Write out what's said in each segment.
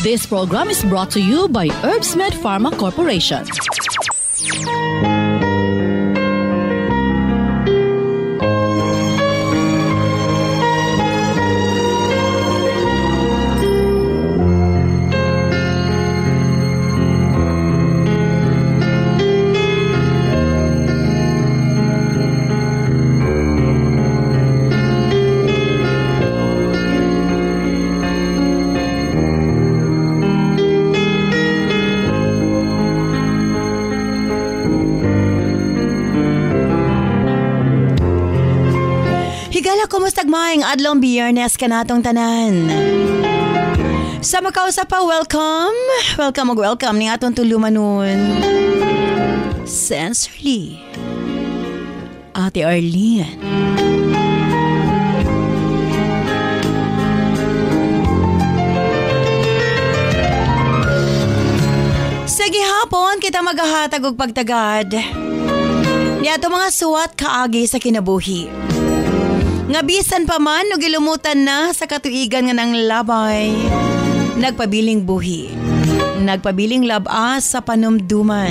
This program is brought to you by Herbsmed Pharma Corporation. Kumusta maayong adlong Biyernes ka natong tanan. Sa makausa pa, welcome ni atong tulumanon. Sincerely, Ate Arlene. Sige hapon, kita maghahatag og pagtagad. Niyato mga suwat kaagi sa kinabuhi. Nga bisan pa man o gilumutan na sa katuigan nga ng labay. Nagpabiling buhi. Nagpabiling labas sa panumduman.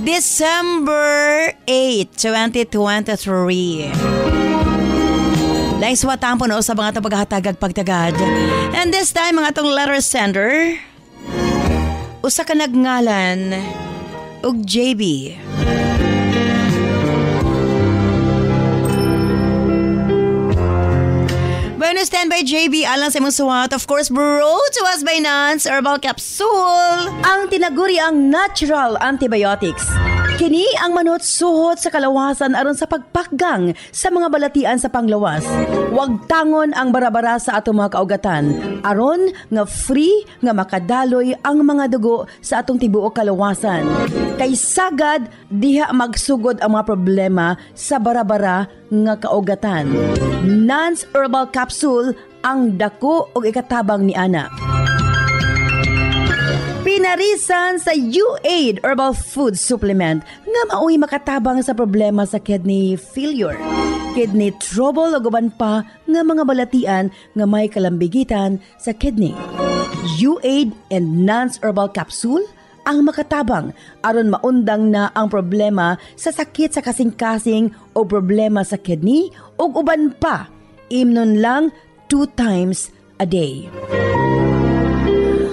December 8, 2023. Laing suwatang puno sa mga paghatagag pagtagad. And this time, mga itong letter sender, usa ka nagngalan og JB. Bueno, stand by JB alang sa imong suwat. Of course, brought to us by Nance Herbal Capsule. Ang tinaguri ang natural antibiotics. Kini ang manot suhot sa kalawasan aron sa pagpakgang sa mga balatian sa panglawas. Huwag tangon ang barabara sa atong mga kaugatan. Aron nga free nga makadaloy ang mga dugo sa atong tibuok kalawasan. Kay sagad diha magsugod ang mga problema sa barabara nga kaugatan. Nance Herbal Capsule ang dako og ikatabang ni ana. Pinarisan sa U-Aid Herbal Food Supplement nga mao'y makatabang sa problema sa kidney failure, kidney trouble o guban pa nga mga balatian nga may kalambigitan sa kidney. U-Aid and Nance Herbal Capsule ang makatabang aron maundang na ang problema sa sakit sa kasing-kasing o problema sa kidney o uban pa. Imnon lang 2 times a day.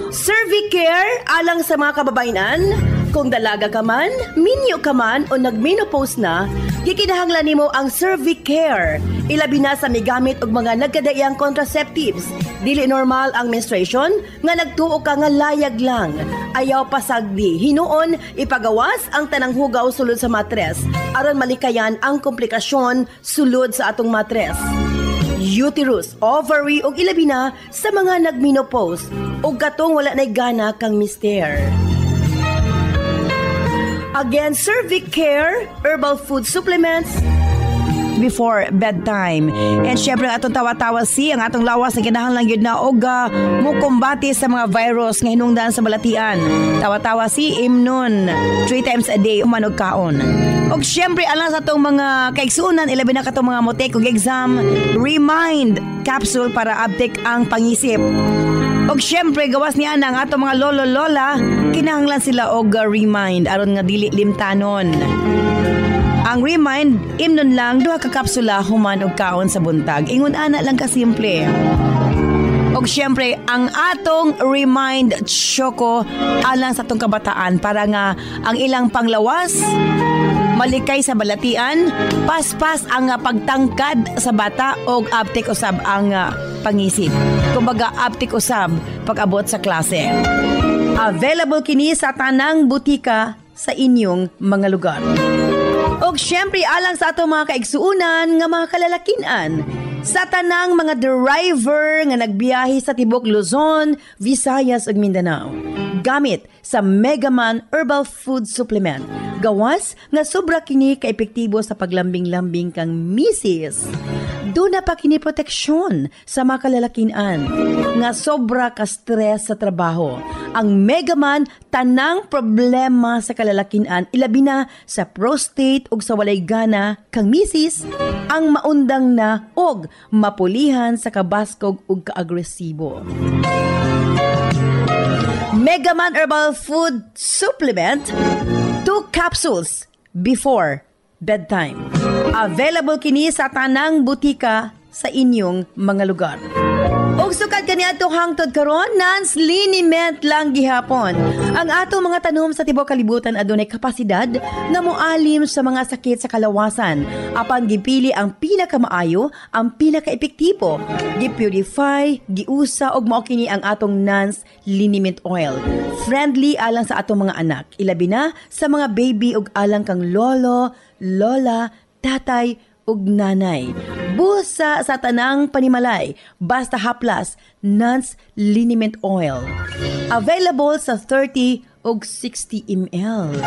Cervicare alang sa mga kababainan. Kung dalaga ka man, minyo ka man o nagmenopause na, gikinahanglan nimo ang Cervicare. Ilabi na sa migamit og mga nagkadaiyang contraceptives. Dili normal ang menstruation nga nagtuo ka nga layag lang. Ayaw pasagdi, hinuon ipagawas ang tanang hugaw sulod sa matres aron malikayan ang komplikasyon sulod sa atong matres. Uterus, ovary ug ilabi na sa mga nagmenopause ug katong wala nay gana kang mister. Again, Cervicare Herbal Food Supplements before bedtime. And syempre atong tawa-tawa ang atong lawas na kinahanglan gyud na og mukumbati sa mga virus nga hinungdan sa balatian. Tawa-tawa imnon 3 times a day umanog kaon. Og syempre alang sa atong mga kaigsuonan ilabi na katong mga motek og exam, Remind capsule para update ang pangisip. Og syempre gawas niya ang atong mga lolo-lola, kinahanglan sila og Remind aron nga dili limtanon. Ang Remind, imnon lang 2 ka kapsula human og kaon sa buntag. Ingon ana lang kasimple. Og syempre, ang atong Remind Choco alang sa atong kabataan para nga ang ilang panglawas malikay sa balatian, paspas ang pagtangkad sa bata og aptik usab ang pangisip. Kumbaga aptik usab pag-abot sa klase. Available kini sa tanang butika sa inyong mga lugar. Og syempre alang sa atong mga kaigsuunan nga mga kalalakinan, sa tanang mga driver nga nagbiyahe sa tibok Luzon, Visayas ug Mindanao. Gamit sa Megaman Herbal Food Supplement. Gawas nga sobra kini ka-epektibo sa paglambing-lambing kang misis. Doon na pa kini proteksyon sa mga kalalakinan nga sobra ka stress sa trabaho. Ang Megaman tanang problema sa kalalakinan ilabi na sa prostate ug sa walay gana kang misis ang maundang na og mapulihan sa kabaskog ug kaagresibo. Megaman Herbal Food Supplement 2 capsules before bedtime. Available kini sa tanang butika sa inyong mga lugar. Og sukad kaniadto hangtod karon Nance liniment lang gihapon. Ang atong mga tanom sa tibuok kalibutan adunay kapasidad nga moalim sa mga sakit sa kalawasan. Apan gipili ang pinakamaayo, ang pinakaepektibo. Gipurify, giusa og mao kini ang atong Nance liniment oil. Friendly alang sa atong mga anak, ilabi na sa mga baby ug alang kang lolo, lola, tatay ug nanay. Busa sa tanang panimalay, basta haplas, Nance liniment oil. Available sa 30 ug 60 ml.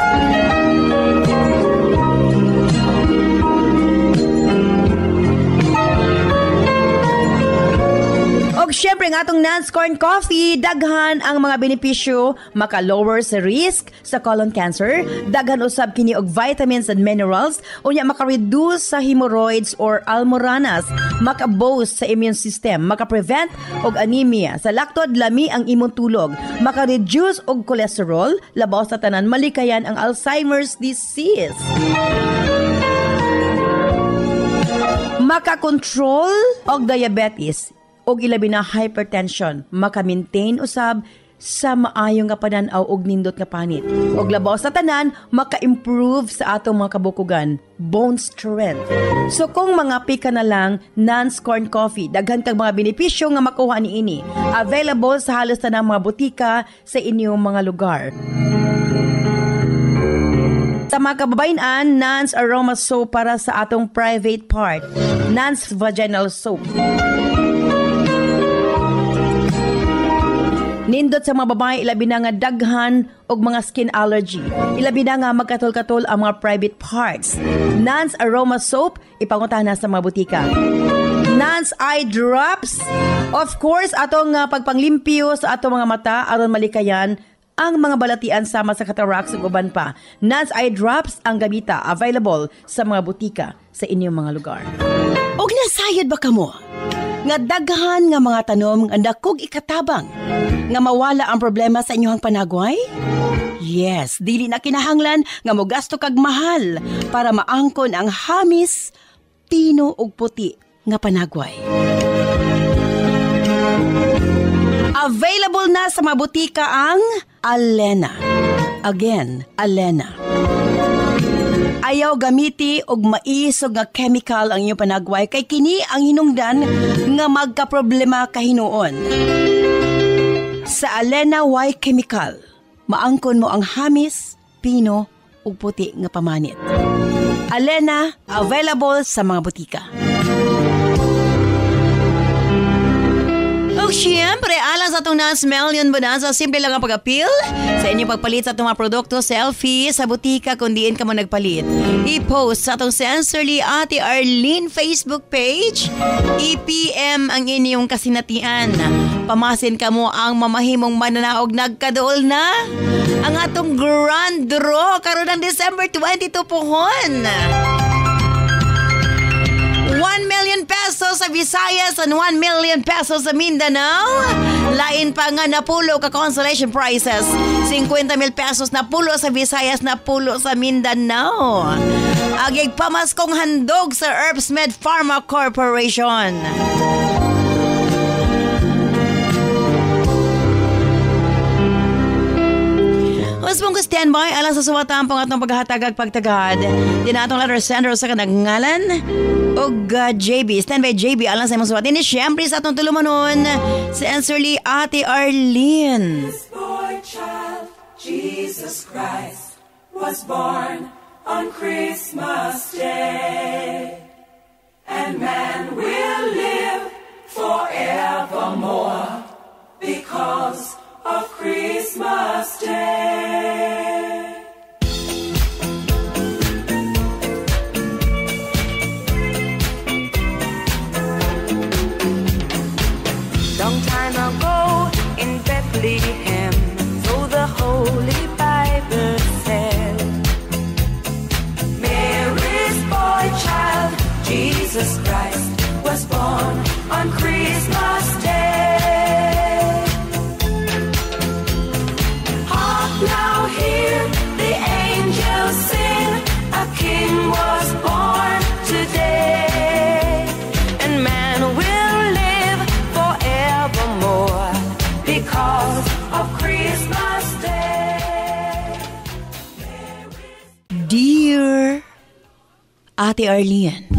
Og syempre ng atong Nance Corn Coffee, daghan ang mga benepisyo, maka-lower sa risk sa colon cancer, daghan usab kini og vitamins and minerals, unya maka-reduce sa hemorrhoids or almoranas, maka-boost sa immune system, maka-prevent og anemia, sa laktod lami ang imong tulog, maka-reduce og cholesterol, labaw sa tanan malikayan ang Alzheimer's disease. Maka-control og diabetes, og ilabi na hypertension, maka-maintain usab sa maayong nga pananaw og nindot nga panit. Og labaw sa tanan, maka-improve sa atong mga kabukugan, bone strength. So kung mga pika na lang, Nance Corn Coffee, daghan kang mga benepisyo nga makuha niini. Available sa halos tanang mga butika sa inyong mga lugar. Sa mga kababayan, Nance Aroma Soap para sa atong private part, Nance Vaginal Soap. Nindot sa mga babae, ilabi na nga daghan og mga skin allergy. Ilabi na nga magkatol-katol ang mga private parts. Nance Aroma Soap, ipanguntahan na sa mga butika. Nance Eye Drops, of course, atong pagpanglimpyo sa atong mga mata aron malikayan ang mga balatian sama sa cataracts ug uban pa. Nance Eye Drops ang gamita, available sa mga butika sa inyong mga lugar. Og nasayod ba kamo nga daghan nga mga tanom nga dakog ikatabang nga mawala ang problema sa inyong panagway? Yes, dili na kinahanglan nga mogasto kag mahal para maangkon ang hamis, pino ug puti nga panagway. Available na sa mga butika ang Alena. Again, Alena. Ayaw gamiti og maisog nga chemical ang iyong panagway kay kini ang hinungdan nga magkaproblema kahinuon. Sa Alena Y Chemical, maangkon mo ang hamis, pino ug puti nga pamanit. Alena, available sa mga butika. Siyempre, alang sa itong Nance Million Bonanza, simple lang ang pag-appeal sa inyong pagpalit sa itong mga produkto, selfie sa butika kung diin ka mo nagpalit. I-post sa itong Sensorly Ate Arlene Facebook page. I-PM ang inyong kasinatian. Pamasin ka mo ang mamahimong mananaog nagkadool na ang atong grand draw karon ng December 22 pohon. 1 million pesos sa Visayas and 1 million pesos sa Mindanao. Lain pa nga napulo ka consolation prizes. 50,000 pesos napulo sa Visayas, napulo sa Mindanao. Agig pamaskong handog sa Herbsmed Pharma Corporation. Mas mong standby alang sa suwatampong atong paghatagag pagtagad. Di na atong letter sender sa kanagngalan. Og JB, standby JB alang sa imong suwatin. Siyempre sa atong tulumanon, Sensorly Ate Arlene. This boy child, Jesus Christ, was born on Christmas Day. And man will live forevermore because of Christmas Day. Jesus Christ was born on Christmas Day. Hark now, hear the angels sing, a king was born today, and man will live forevermore because of Christmas Day. Dear Ate Arlene,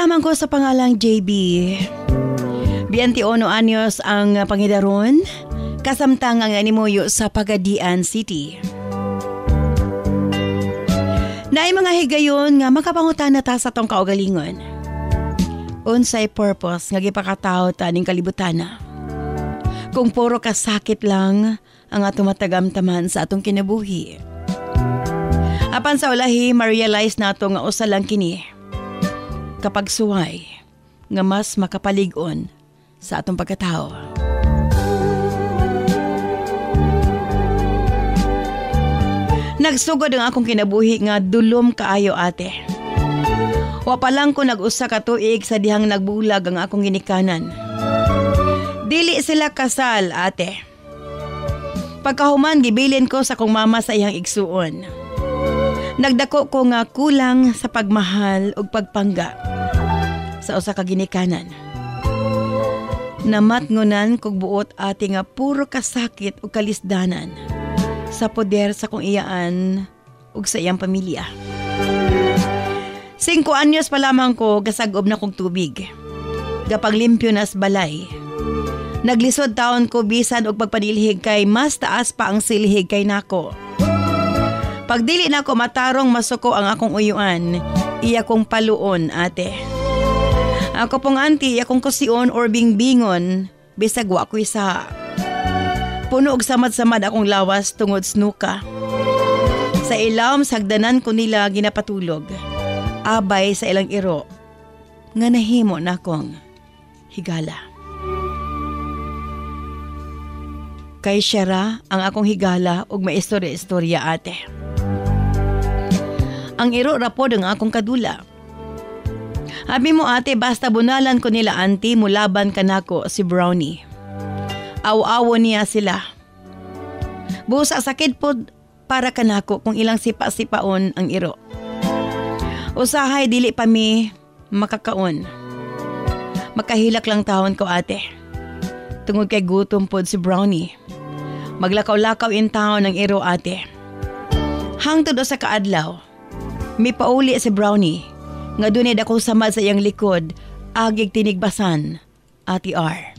Galaman ko sa pangalang JB. 21 anyos ang pangidaron, kasamtang ang animuyo sa Pagadian City. Naay mga higayon nga makapangutana ta sa tong kaugalingon. Unsay purpose nga gipakatao ta ning kalibutana? Kung puro kasakit lang ang atong matagamtaman sa atong kinabuhi. Apan sa ulahi, ma-realize nato nga usa lang kini. Kapag suway, nga mas makapalig-on sa atong pagkatao. Nagsugod ang akong kinabuhi nga dulom kaayo ate. Wa pa lang ko nag-usa ka tuig sa dihang nagbulag ang akong ginikanan. Dili sila kasal ate. Pagkahuman gibilin ko sa kong mama sa iyang igsuon. Nagdako ko nga kulang sa pagmahal ug pagpangga sa usa ka ginikanan. Namatngunan kog buot ate nga puro kasakit ug kalisdanan sa poder sa kong iyaan ug sa iyang pamilya. 5 anyos pa lamang ko gasagob na kong tubig. Gapaglimpyo nas balay. Naglisod taon ko bisan og pagpanilhig kay mas taas pa ang silhig kay nako. Pagdili na ko matarong masuko ang akong uyuan, iya kong paluon ate. Ako pong auntie, iya kong kusion or bingbingon, bisag wa ko isa. Puno og samad-samad akong lawas tungod snuka. Sa ilawom sagdanan ko nila ginapatulog, abay sa ilang iro, nga nahimo na akong higala. Kay Shara ang akong higala ug maistorya-istorya ate. Ang iro rapod ang akong kadula. Abi mo ate, basta bunalan ko nila auntie, mulaban ka nako si Brownie. Aw-awo niya sila. Busa sakit pod para kanako kung ilang sipa-sipaon ang iro. Usahay dili pa mi makakaon. Makahilak lang taon ko ate. Tungod kay gutom pod si Brownie. Maglakaw-lakaw in taon ng iro ate. Hangtod sa kaadlaw, may pauli si Brownie nga dunay dako samad sa iyang likod, agig tinigbasan, Ate R.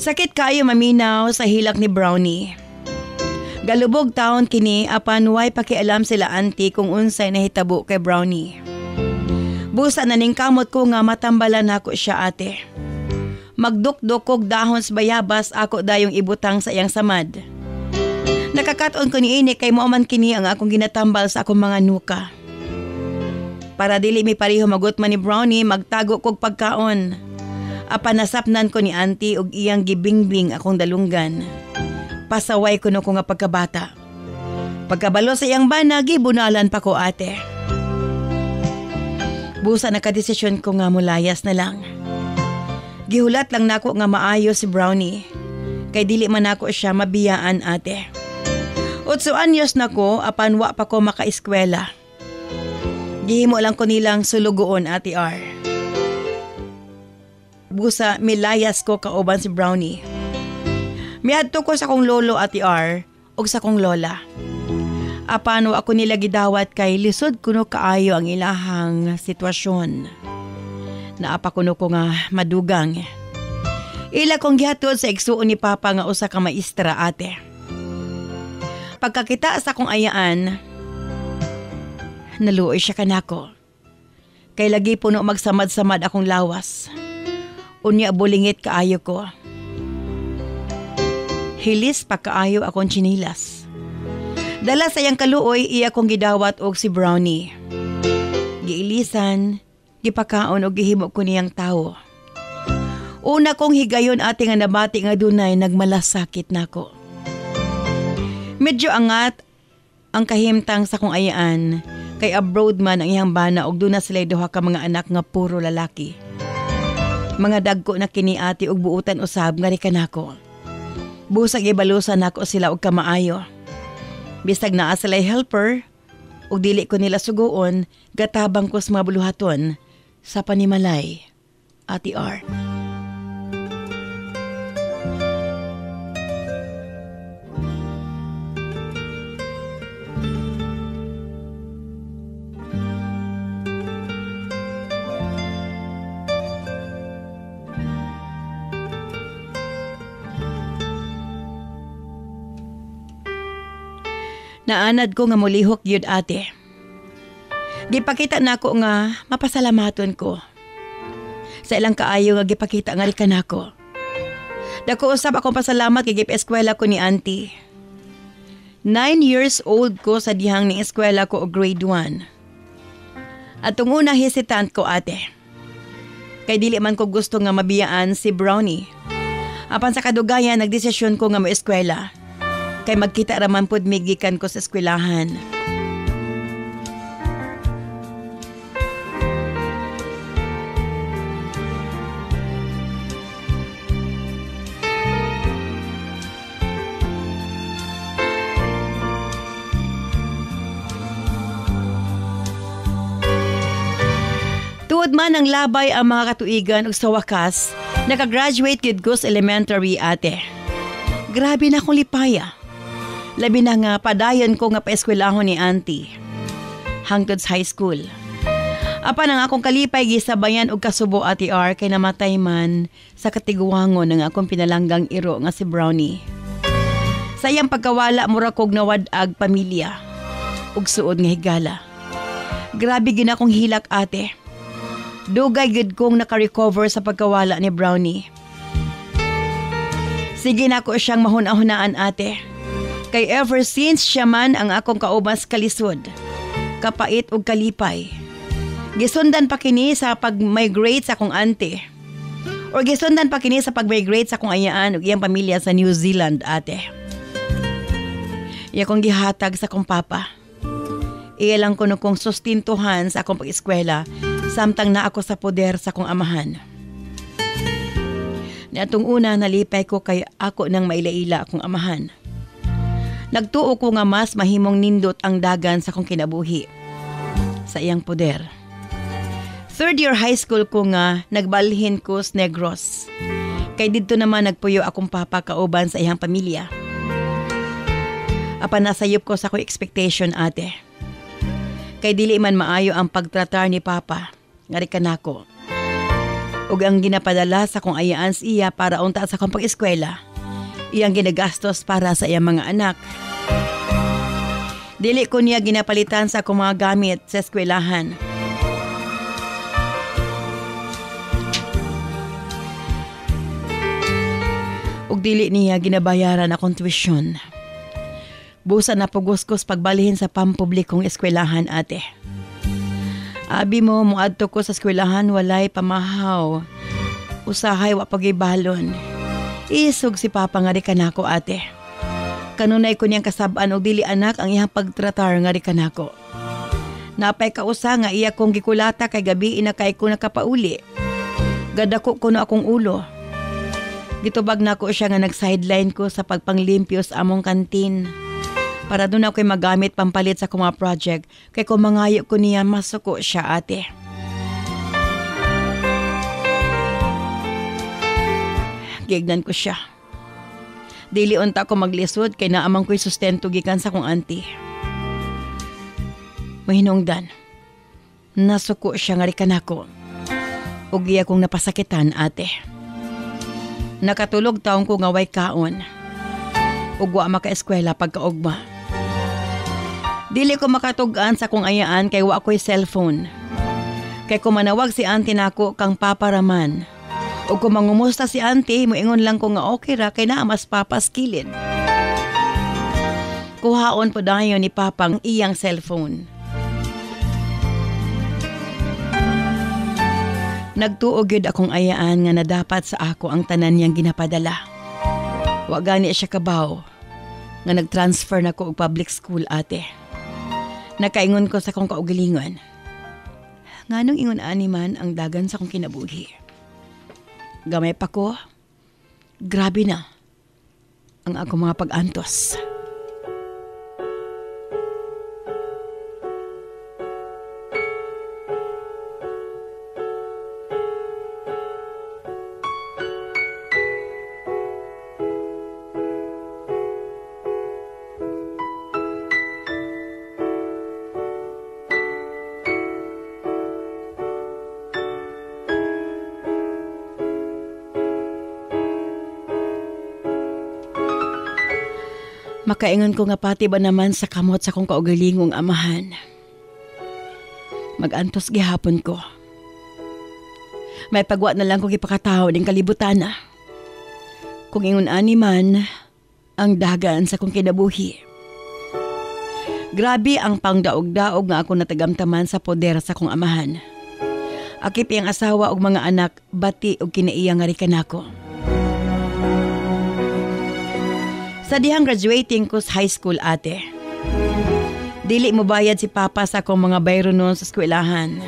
Sakit kayo maminaw sa hilak ni Brownie. Galubog taon kini apan way pakialam sila auntie kung unsay nahitabo kay Brownie. Busa na ning kamot ko nga matambalan nako siya ate. Magdukdukog dahon sa bayabas ako dayong ibutang sa iyang samad. Nakakaton ko niini kay mo man kini ang akong ginatambal sa akong mga nuka. Para dili mi pareho magutman ni Brownie, magtago kog pagkaon. Apan nasapnan ko ni auntie og iyang gibingbing akong dalunggan. Pasaway ko no ko nga pagkabata. Pagkabalo sa iyang bana, gibunalan pa ko ate. Busa nakadesisyon ko nga mulayas na lang. Gihulat lang nako nga maayo si Brownie. Kay dili man ako siya mabiyaan ate. 8 anyos nako apan wa pa ko makaeskwela. Gihimo lang ko nilang sulugoon, Ate R. Busa milayas ko kauban si Brownie. Miadto ko sa kong lolo, Ate R, ug sa kong lola. Apano ako nila gidawat kay lisod kuno kaayo ang ilahang sitwasyon. Naapa kuno ko nga madugang. Ila kong gihatod sa igsuon ni Papa nga usa ka maestra, ate. Pagkakita sa kong ayaan, naluoy siya kanako. Kay lagi puno magsamad-samad akong lawas. Unya bulingit kaayo ko. Hilis pa kaayo akong chinilas. Dala sa iyang kaluoy, iya kong gidawat og si Brownie. Giilisan, gipakaon og gihimo ko niyang tawo. Una kong higayon ate nga nabati nga dunay nagmalasakit nako. Medyo angat ang kahimtang sa kong ayaan, kay abroad man ang iyang bana og duna sila duha ka mga anak nga puro lalaki. Mga dagko na kini ate og buutan usab nga ri kanako. Busag ibalusan nako sila og kamaayo. Bisag naa sila'y helper, ug dili ko nila suguon, gatabang ko sa mga buluhaton sa panimalay, Ate R. Naanad ko nga mulihok yun, ate. Gipakita na ako nga mapasalamaton ko. Sa ilang kaayo nga gipakita nga rikan ako. Dako usab akong pasalamat kay gip-eskwela ko ni auntie. 9 years old ko sa dihang ning eskwela ko o grade 1. At tong una hesitant ko, ate. Kay dili man ko gusto nga mabiyaan si Brownie. Apan sa kadugayan nagdesisyon ko nga mo-eskwela. Kay magkita raman pod migikan ko sa eskwelahan. Tuod man ang labay ang mga katuigan ug sa wakas, nakagraduate gid ko sa elementary, ate. Grabe na akong lipaya. Labi na nga padayon ko nga paeskwelahon ni auntie. Hangtod sa high school. Apan ang akong kalipay gisabayan og kasubo, Ate R, kay namatay man sa katiguangon ng akong pinalanggang iro nga si Brownie. Sa iyang pagkawala mura kog nawadag pamilya ug suod nga higala. Grabe gid akong hilak, ate. Dugay gid kong naka-recover sa pagkawala ni Brownie. Sige na ko siyang mahuna-hunaan, ate. Kay ever since siya man ang akong kaubas kalisod, kapait ug kalipay. Gisundan pa kini sa pag-migrate sa akong auntie. O gisundan pa kini sa pag-migrate sa akong ayaan ug iyang pamilya sa New Zealand, ate. Iya kong gihatag sa akong papa. Iya lang kuno kong sustintuhan sa akong pag-eskwela samtang na ako sa poder sa akong amahan. Niatong una nalipay ko kay ako nang mailaila akong amahan. Nagtuo ko nga mas mahimong nindot ang dagan sa kong kinabuhi sa iyang poder. Third year high school ko nga nagbalhin ko sa Negros. Kay didto naman nagpuyo akong papa kauban sa iyang pamilya. Apan nasayop ko sa akong expectation, ate. Kay dili man maayo ang pagtratar ni papa nga rikan ako. Ug ang ginapadala sa akong ayaan sa iya para unta sa akong pag-eskwela, iyang ginagastos para sa iyang mga anak. Dili ko niya ginapalitan sa akong mga gamit sa eskwelahan. Ug dili niya ginabayaran akong tuition. Busa na pugos-kos pagbalihin sa pampublikong eskwelahan, ate. Abi mo, muadto ko sa eskwelahan walay pamahaw. Usahay wa pagibalon. Isog si papa nga ri kanako, ate. Kanunay ko niyang kasab-an og dili anak ang iyang pagtratar nga ri kanako. Napay kausa nga iya kong gikulata kay gabi ina kay ko nakapauli. Gadako ko na akong ulo. Gitubag na ko siya nga nag-sideline ko sa pagpanglimpyo sa among kantin. Para doon ako'y magamit pampalit sa akong mga project. Kay kung mangayo ko niya, masuko siya ate. Gignan ko siya. Dili unta ko maglisod kay naamang ko'y sustento gikan sa kong auntie. Mahinungdan. Nasuko siya nga rikan ako. Ug iya kong napasakitan ate. Nakatulog taong ko nga way kaon. Ug wa maka-eskwela pagkaugma. Dili ko makatugan sa kong ayaan kay wa ko'y cellphone. Kay kung manawag si auntie nako kang paparaman. O kung mangumusta si auntie, moingon lang ko nga okay ra kay naa mas papaskilid. Kuhaon po dayon ni papang iyang cellphone. Nagtuog yun akong ayaan nga na dapat sa ako ang tanan niyang ginapadala. Wa gani siya kabaw nga nag-transfer na ko og public school ate. Nakaingon ko sa kong kaugalingon. Nganong ingon ani man ang dagan sa kong kinabuhi. Gamay pa ko, grabe na ang ako mga pag-antos. Makaingon ko nga pati ba naman sa kamot sa kong kaugalingong amahan. Mag-antos gihapon ko. May pagwa na lang kong ipakatao ng kalibutan na. Kung ingon ani man, ang dagan sa kong kinabuhi. Grabe ang pangdaog-daog nga ako natagamtaman sa poder sa kong amahan. Akip iyang asawa og mga anak, bati og kinaiya nga rikan ako. Sa dihang graduating ko sa high school ate. Dili mo bayad si papa sa akong mga bayro noon sa eskwelahan.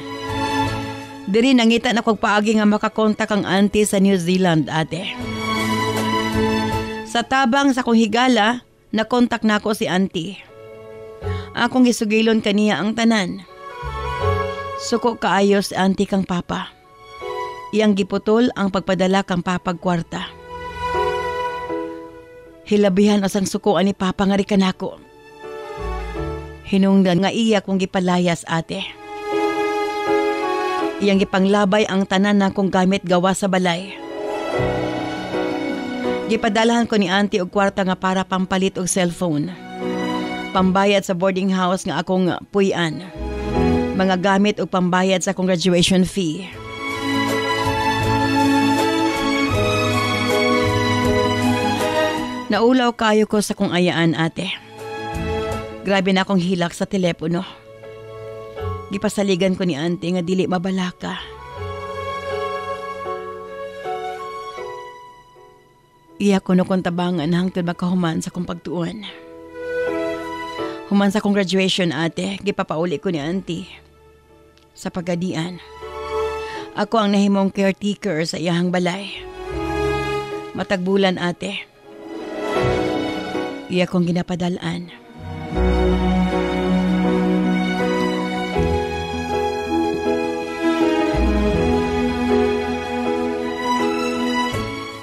Diri nangita na kong paagi nga makakontak ang auntie sa New Zealand ate. Sa tabang sa kong higala, nakontak na ako si auntie. Akong gisugilon kaniya ang tanan. Suko kaayo si auntie kang papa. Iyang giputol ang pagpadala kang papag kwarta. Hilabihan asang sukuan ni papa nga rikan ako. Hinungdan nga iya kong gipalayas ate. Iyang gipanglabay ang tanan na kong gamit gawa sa balay. Gipadalahan ko ni auntie og kwarta nga para pampalit og cellphone. Pambayad sa boarding house nga akong puy-an. Mga gamit og pambayad sa akong graduation fee. Naulaw kayo ko sa kong ayaan ate. Grabe na akong hilak sa telepono. Gipasaligan ko ni auntie nga dili mabalaka. Iya ko no kong tabangan hangtod makahuman sa kong pagtuon. Human sa kong graduation ate, gipapauli ko ni auntie. Sa pagadian. Ako ang nahimong caretaker sa iyahang balay. Matagbulan ate. Iya kong ginapadalaan.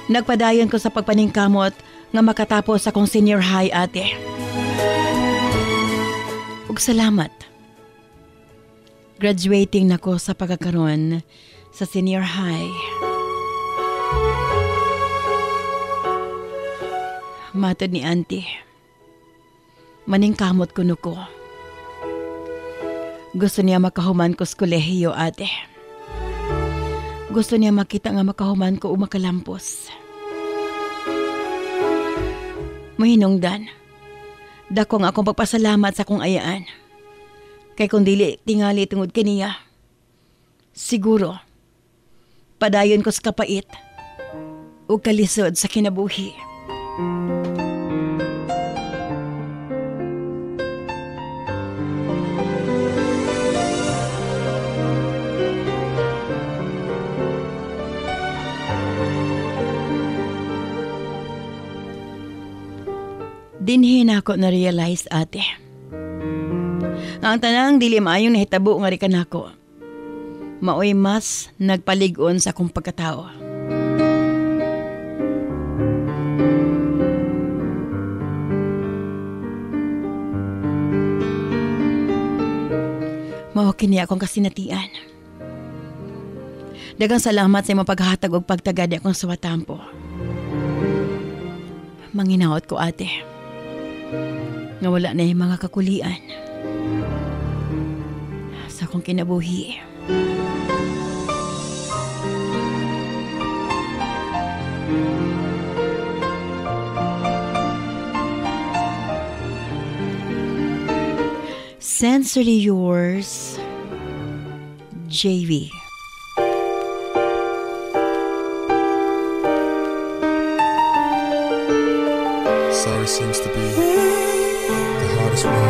Nagpadayon ko sa pagpaningkamot nga makatapos akong senior high ate. Ug salamat. Graduating nako sa pagkakaroon sa senior high. Matod ni auntie. Maningkamot ko nuko. Gusto niya makahuman ko sa kolehiyo ate. Gusto niya makita nga makahuman ko o makalampos. Mahinungdan. Dako nga akong pagpasalamat sa kong ayaan. Kay kung dili tingali tungod kaniya. Siguro, padayon ko sa kapait o kalisod sa kinabuhi. Dinhin ako na-realize, ate. Nga ang tanang dili maayong nahitabo nga rikan ako. Maoy mas nagpaligon sa akong pagkatao. Mao kini akong kasinatian. Daghang salamat sa imong paghatag og pagtagad akong suwatampo. Manginaot ko, ate, nga wala na yung mga kakulian sa akong kinabuhi. Sincerely yours, JV. Sorry seems to be the hardest word.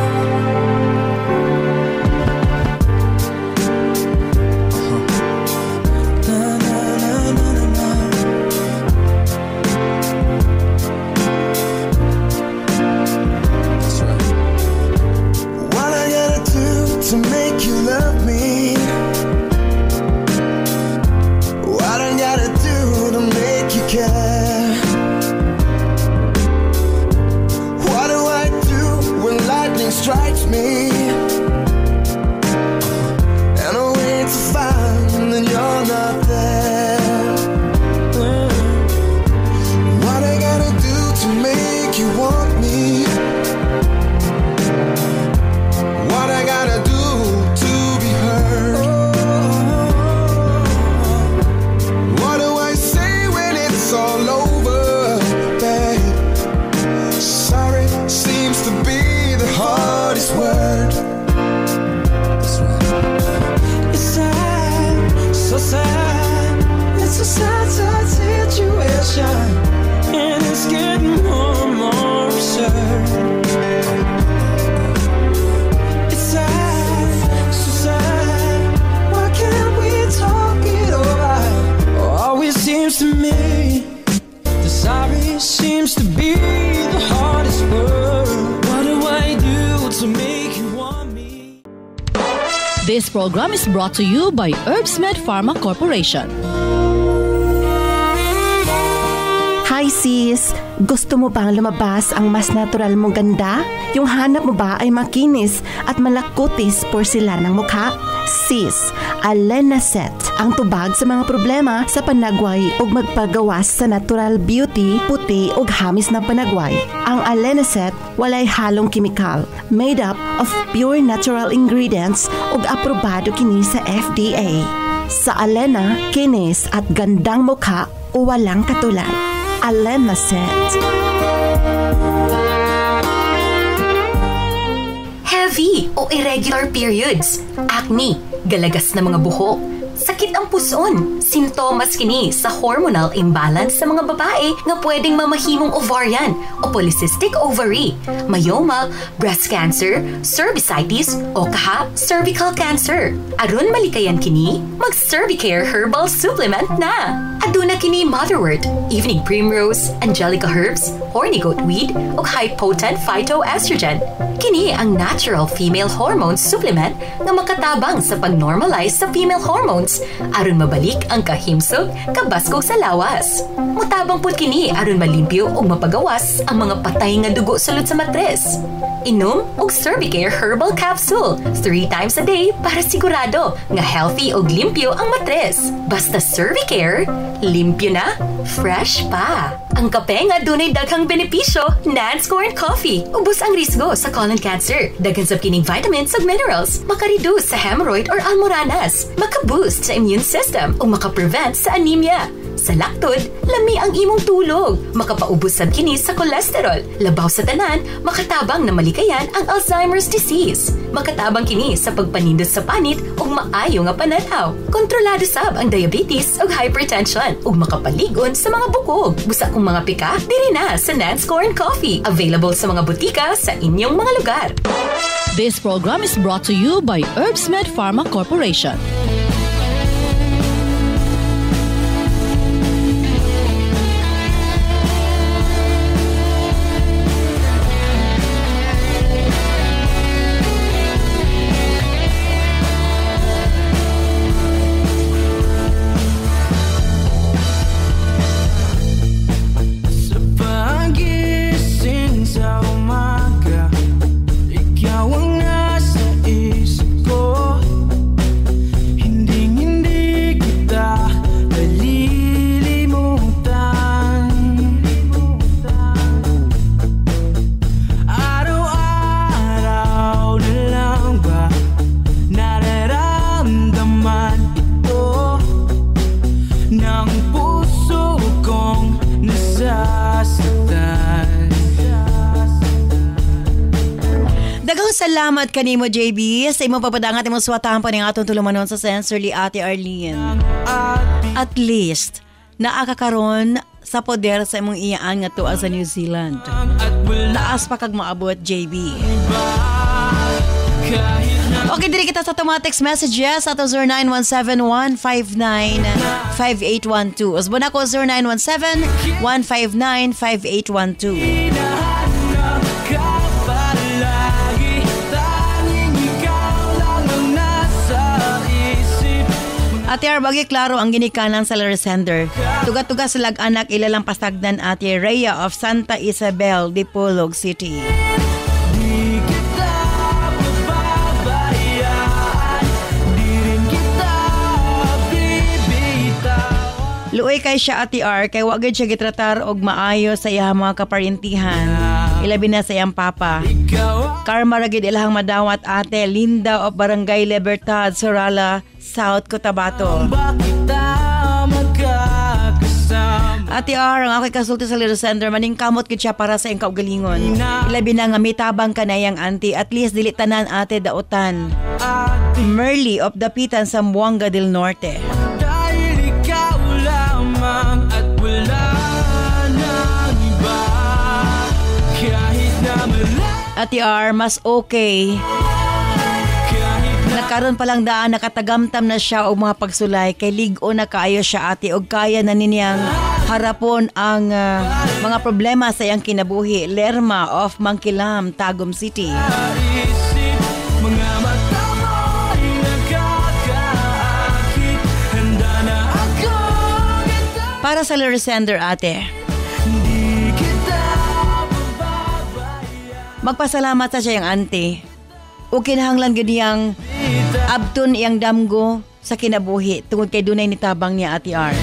To make you love me, what I gotta do to make you care? What do I do when lightning strikes me? And I wait to find that you're not there. What I gotta do to make you want me? What I gotta do to be heard? What do I say when it's all over, babe? Sorry seems to be the hardest word. It's sad, so sad. It's a sad, sad situation, and it's getting more and more absurd. Seems to me the sorry seems to be the hardest word. What do I do to make you want me? This program is brought to you by Herbsmed Pharma Corporation. Hi sis! Gusto mo bang lumabas ang mas natural mong ganda? Yung hanap mo ba ay makinis at malakutis porselanang mukha? Sis, Alenaset ang tubag sa mga problema sa panagway ug magpagawas sa natural beauty, puti ug hamis na panagway. Ang Alenaset walay halong kimikal, made up of pure natural ingredients ug aprobado kini sa FDA. Sa Alena, kinis at gandang mukha o walang katulad. Alenaset. Heavy o irregular periods, acne, galagas na mga buhok, sakit ang puson, sintomas kini sa hormonal imbalance sa mga babae nga pwedeng mamahimong ovarian o polycystic ovary, myoma, breast cancer, cervicitis o kaha cervical cancer. Aron malikayan kini, mag-Cervicare Herbal Supplement na. Aduna kini motherwort, evening primrose, angelica herbs, horny goatweed o high-potent phytoestrogen. Kini ang natural female hormone supplement nga makatabang sa pag-normalize sa female hormones aron mabalik ang kahimsog kabaskog sa lawas. Mutabang pud kini aron malimpyo ug mapagawas ang mga patay nga dugo sulod sa matres. Inom og Cervicare Herbal Capsule 3 times a day para sigurado nga healthy ug limpyo ang matres. Basta Cervicare, limpyo na, fresh pa. Ang kape nga dunay daghang benepisyo, Nance Corn Coffee. Ubos ang risgo sa colon cancer. Daghan sa kining vitamins ug minerals. Maka-reduce sa hemorrhoid or almoranas. Maka-boost sa immune system ug maka-prevent sa anemia. Sa laktod, lami ang imong tulog. Makapaubos sad kini sa cholesterol. Labaw sa tanan, makatabang na malikayan ang Alzheimer's disease. Makatabang kini sa pagpanindot sa panit ug maayo nga pananaw. Kontrolado sab ang diabetes ug hypertension ug makapaligon sa mga bukog. Busa kung mga pika, diri na sa Nance Corn Coffee. Available sa mga butika sa inyong mga lugar. This program is brought to you by Herbsmed Pharma Corporation. Salamat kanimo JB sa imong papadangat imong suwatahan pa ning atong tulumanon sa Sensorly Ate Arlene. At least naakakaron sa poder sa imong iyaan nga tuwa sa New Zealand. Taas pa kag maabot JB. Okay, diri kita sa text messages ato 0917-159-5812. Usbon ako 0917-159-5812. Ate Ar, bagi klaro ang ginikanan sa Laresender. Tuga-tuga silag anak ilalang pasagdan Ate Rhea of Santa Isabel, Dipolog City. Luoy kay siya Ate R, kay wagad siya gitratar og maayo sa iyang mga kaparintihan. Ilabi na sa iyang papa. Karma ragid ilahang madawat Ate Linda of Barangay Libertad, Sorala, South Cotabato. Ate R, ang ako'y kasulti sa Little Center, maning kamot gid siya para sa iyang kaugalingon. Ilabi na nga mitabang kanayang auntie, at least dili tanan Ate Dautan. Merly of Dapitan, Zamboanga del Norte. At wala nang iba kahit na Ate R, mas okay. Nagkaroon palang daan nakatagamtam na siya og mga pagsulay kay ligo na kaayo siya ate og kaya na ninyang harapon ang mga problema sa iyang kinabuhi. Lerma of Mangkilam, Tagum City. Para sa Laresender ate, magpasalamat sa siyang auntie. O kinahanglan ganiyang abton iyang damgo sa kinabuhi tungod kay dunay nitabang niya Ate R.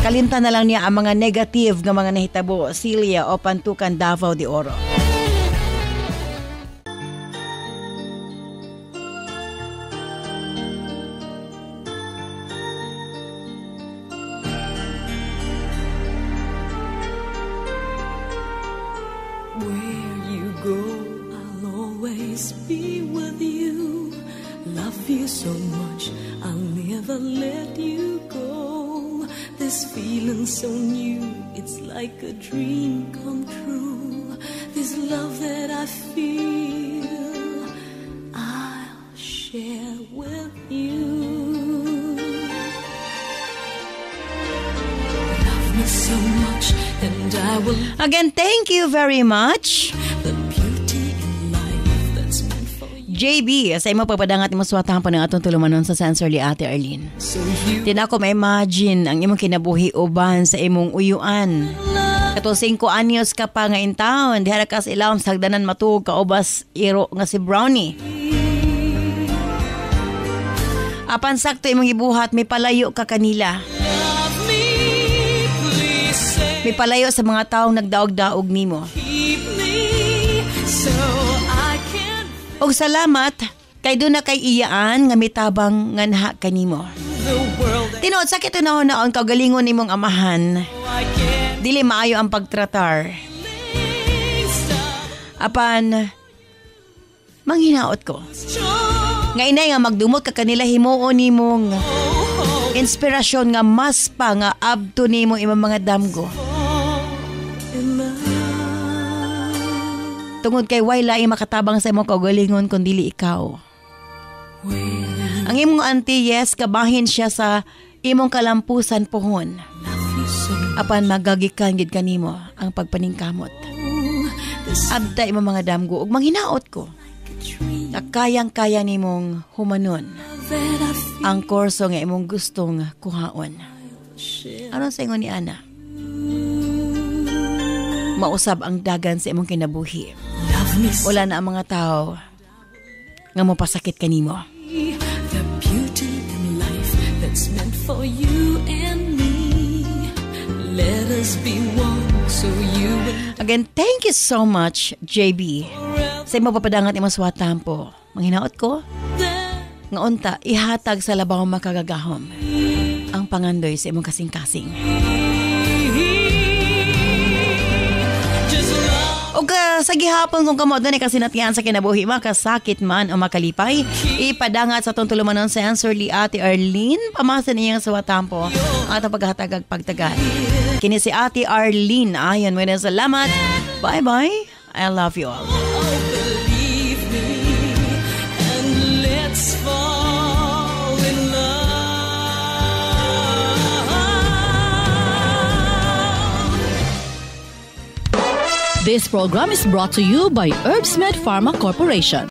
Kalimtan na lang niya ang mga negative nga mga nahitabo. Celia o Pantukan, Davao de Oro. So much, I'll never let you go. This feeling so new, it's like a dream come true. This love that I feel, I'll share with you. Love me so much, and I will. Again, thank you very much. JB, sa imo pagpadangat imo suwatahan pa ng atong tulumanon sa Sensorly Ate Arlene. Tina ko ma-imagine ang imong kinabuhi uban sa imong uyuan. Kato 5 anyos ka pa nga in town, diha ka sa ilawom sa hagdanan matuog ka ubas iro nga si Brownie. Apan sakto imong gibuhat, may palayo ka kanila. May palayo sa mga taong nagdaog-daog nimo. Og salamat kay doon na kay iyaan nga mitabang nga naha kanimo. Tinuod sakit unahon-naon kaugalingon nimong amahan. Dili maayo ang pagtratar. Apan manghinaot ko. Nga inay nga magdumot ka kanila himuon nimong inspirasyon nga mas pa nga abto nimo imong mga damgo. Tungod kay way laing makatabang sa imong kaugalingon kun dili ikaw. Ang imong auntie, yes, kabahin siya sa imong kalampusan pohon. Apan magagikan gid kanimo ang pagpaningkamot. Abda imong mga damgo ug manghinaot ko. Kayang-kaya nimong humanon ang kurso nga imong gustong kuhaon. Ano sa ingon ni Ana? Mausab ang dagan sa imong kinabuhi. Wala na ang mga tao nga mapasakit kanimo. The beauty in life that's meant for you and me. Let us be one so you and Again, thank you so much, JB. Sa imong papadangat imong suwatampo. Manghinaot ko nga unta ihatag sa labaw makagagahom ang pangandoy sa imong kasing-kasing. Og sa gihapon kung kamo doon kasinatian sa kinabuhi, makasakit man o makalipay, ipadangat sa tong tulumanon sa answer li Ate Arlene, pamasa niyang sa watampo at ang paghatagag pagtagal. Kini si Ate Arlene, ayan mo na salamat. Bye-bye. I love you all. Believe me and let's fall in love. This program is brought to you by Herbsmed Pharma Corporation.